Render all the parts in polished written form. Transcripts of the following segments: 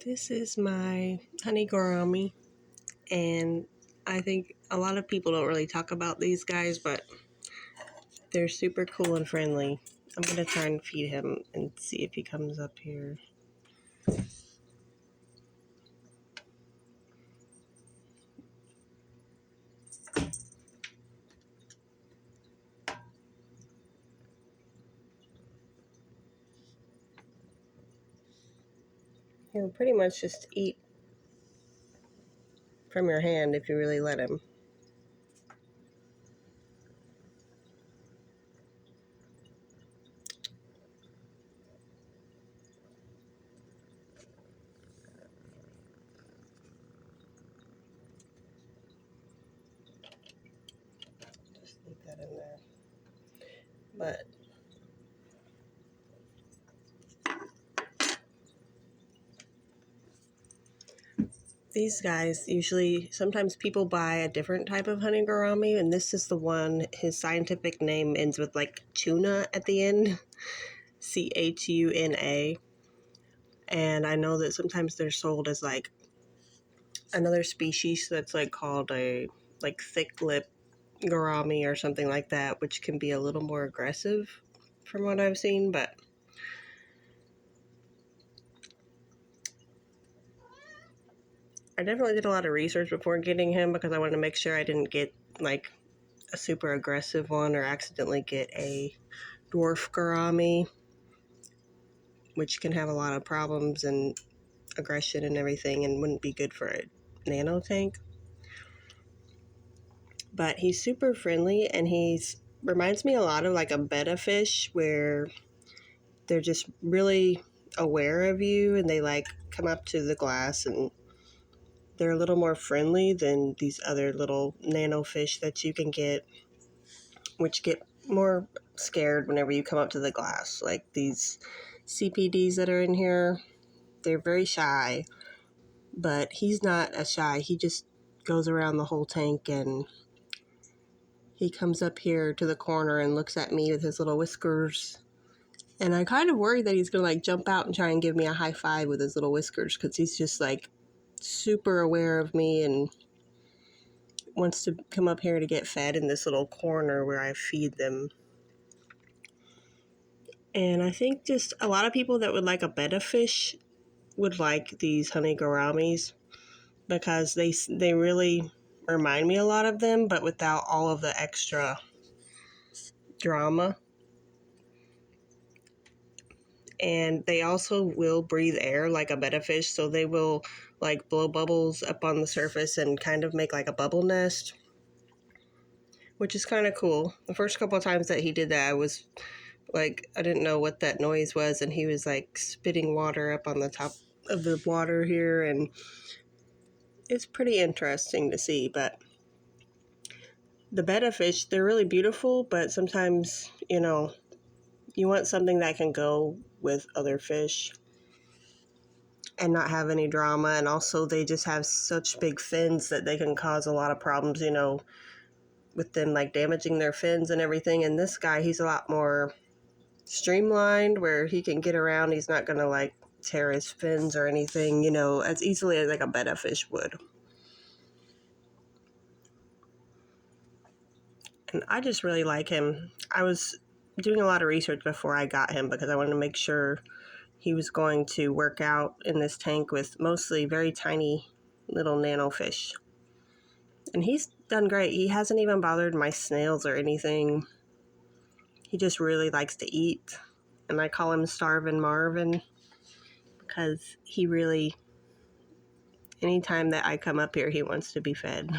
This is my Honey Gourami, and I think a lot of people don't really talk about these guys, but they're super cool and friendly. I'm going to try and feed him and see if he comes up here. He'll pretty much just eat from your hand if you really let him. Just leave that in there. But these guys usually, sometimes people buy a different type of Honey Gourami, and this is the one, his scientific name ends with like tuna at the end, Chuna. And I know that sometimes they're sold as like another species that's like called a like thick lip gourami or something like that, which can be a little more aggressive from what I've seen. But I definitely did a lot of research before getting him because I wanted to make sure I didn't get like a super aggressive one or accidentally get a dwarf gourami, which can have a lot of problems and aggression and everything and wouldn't be good for a nano tank. But he's super friendly, and he's reminds me a lot of like a betta fish, where they're just really aware of you and they like come up to the glass, and they're a little more friendly than these other little nano fish that you can get, which get more scared whenever you come up to the glass. Like these CPDs that are in here, they're very shy, but he's not as shy. He just goes around the whole tank, and he comes up here to the corner and looks at me with his little whiskers. And I kind of worry that he's going to like jump out and try and give me a high five with his little whiskers, because he's just like super aware of me and wants to come up here to get fed in this little corner where I feed them. And I think just a lot of people that would like a betta fish would like these Honey Gouramis, because they really remind me a lot of them, but without all of the extra drama. And they also will breathe air like a betta fish, so they will like blow bubbles up on the surface and kind of make like a bubble nest, which is kind of cool. The first couple of times that he did that, I was like, I didn't know what that noise was, and he was like spitting water up on the top of the water here, and it's pretty interesting to see. But the betta fish, they're really beautiful, but sometimes, you want something that can go with other fish and not have any drama. And also they just have such big fins that they can cause a lot of problems, with them like damaging their fins and everything. And this guy, he's a lot more streamlined, where he can get around. He's not going to like tear his fins or anything, as easily as like a betta fish would. And I just really like him. I was doing a lot of research before I got him because I wanted to make sure he was going to work out in this tank with mostly very tiny little nano fish. And he's done great. He hasn't even bothered my snails or anything. He just really likes to eat. And I call him Starvin' Marvin, because he really, anytime that I come up here, he wants to be fed.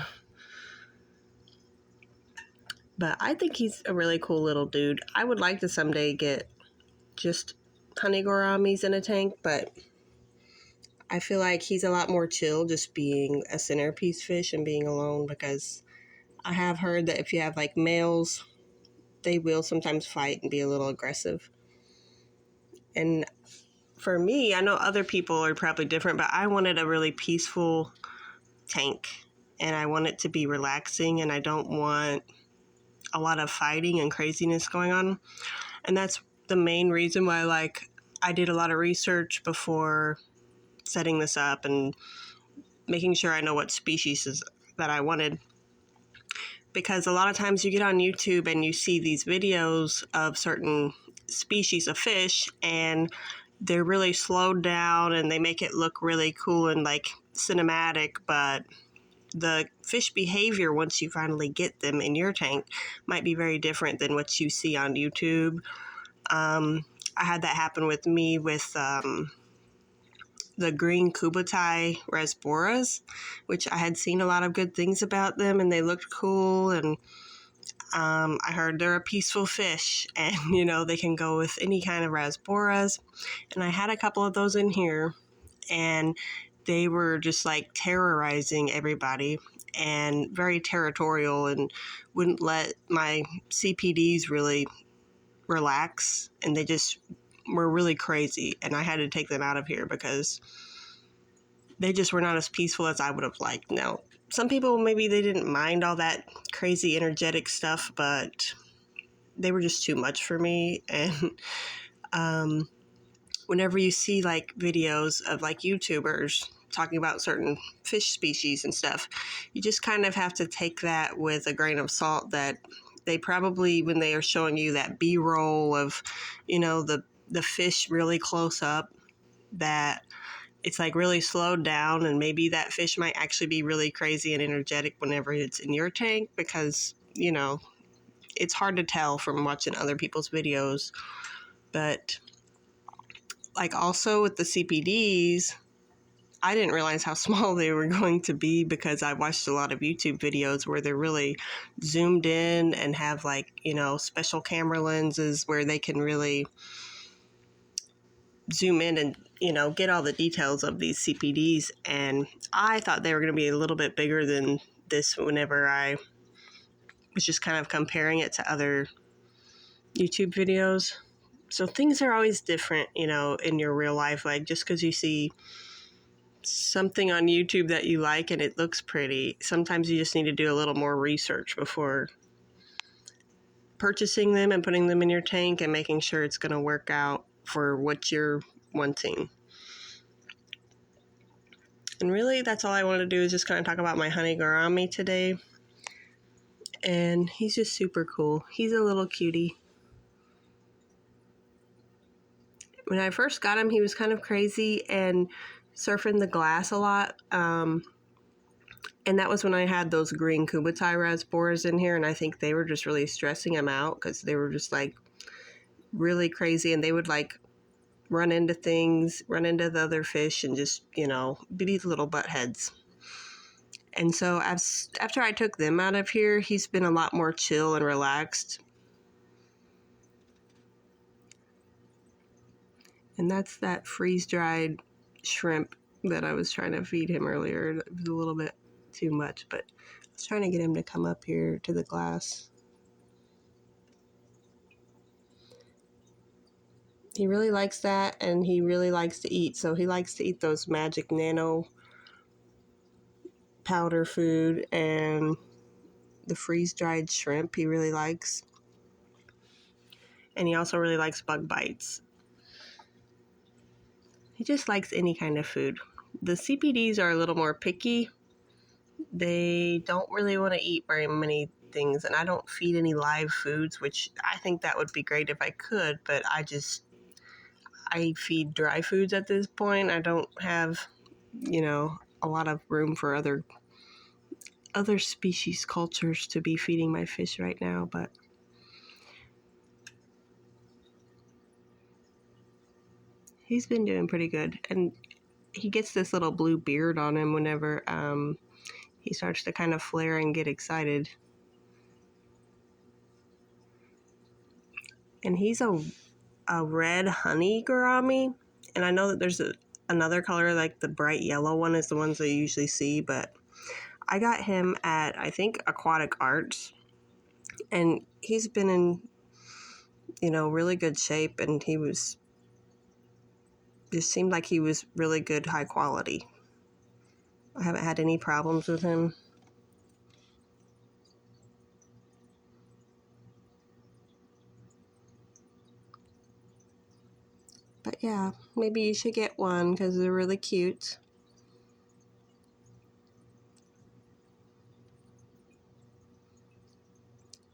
But I think he's a really cool little dude. I would like to someday get just Honey Gouramis in a tank, but I feel like he's a lot more chill just being a centerpiece fish and being alone, because I have heard that if you have like males, they will sometimes fight and be a little aggressive. And for me, I know other people are probably different, but I wanted a really peaceful tank, and I want it to be relaxing, and I don't want a lot of fighting and craziness going on. And that's the main reason why I did a lot of research before setting this up and making sure I know what species that I wanted. Because a lot of times you get on YouTube and you see these videos of certain species of fish, and they're really slowed down and they make it look really cool and like cinematic, but the fish behavior once you finally get them in your tank might be very different than what you see on YouTube. I had that happen with me with the green kubutai rasboras, which I had seen a lot of good things about them and they looked cool, and I heard they're a peaceful fish and, you know, they can go with any kind of rasboras. And I had a couple of those in here and they were just like terrorizing everybody and very territorial and wouldn't let my CPDs really relax. And they just were really crazy. And I had to take them out of here because they just were not as peaceful as I would have liked. Now, some people, maybe they didn't mind all that crazy energetic stuff, but they were just too much for me. And whenever you see like videos of like YouTubers talking about certain fish species and stuff, you just kind of have to take that with a grain of salt, that they probably, when they are showing you that B-roll of, you know, the fish really close up, that it's like really slowed down, and maybe that fish might actually be really crazy and energetic whenever it's in your tank, because, you know, it's hard to tell from watching other people's videos. But like also with the CPDs, I didn't realize how small they were going to be because I watched a lot of YouTube videos where they're really zoomed in and have like, you know, special camera lenses where they can really zoom in and, you know, get all the details of these CPDs. And I thought they were going to be a little bit bigger than this whenever I was just kind of comparing it to other YouTube videos. So things are always different, you know, in your real life. Like just because you see something on YouTube that you like and it looks pretty, sometimes you just need to do a little more research before purchasing them and putting them in your tank and making sure it's going to work out for what you're wanting. And really, that's all I want to do, is just kind of talk about my Honey Gourami today. And he's just super cool. He's a little cutie. When I first got him, he was kind of crazy and surfing the glass a lot. And that was when I had those green kubutai rasboras in here, and I think they were just really stressing him out because they were just like really crazy, and they would like run into things, run into the other fish, and just, you know, be these little butt heads. And so after I took them out of here, he's been a lot more chill and relaxed. And that's that freeze-dried shrimp that I was trying to feed him earlier. It was a little bit too much, but I was trying to get him to come up here to the glass. He really likes that, and he really likes to eat. So he likes to eat those magic nano powder food and the freeze-dried shrimp he really likes. And he also really likes bug bites. He just likes any kind of food. The CPDs are a little more picky. They don't really want to eat very many things, and I don't feed any live foods, which I think that would be great if I could, but I feed dry foods at this point. I don't have, you know, a lot of room for other species cultures to be feeding my fish right now, but he's been doing pretty good. And he gets this little blue beard on him whenever he starts to kind of flare and get excited. And he's a red honey gourami. And I know that there's another color, like the bright yellow one is the ones that you usually see, but I got him at, I think, Aquatic Arts. And he's been in, you know, really good shape, and just seemed like he was really good, high quality. I haven't had any problems with him. But yeah, maybe you should get one because they're really cute.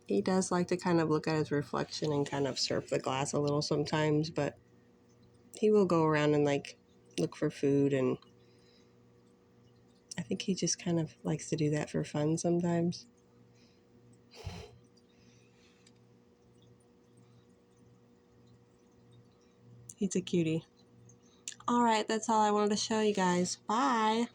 He does like to kind of look at his reflection and kind of surf the glass a little sometimes, but he will go around and like look for food, and I think he just kind of likes to do that for fun sometimes. He's a cutie. All right, that's all I wanted to show you guys. Bye.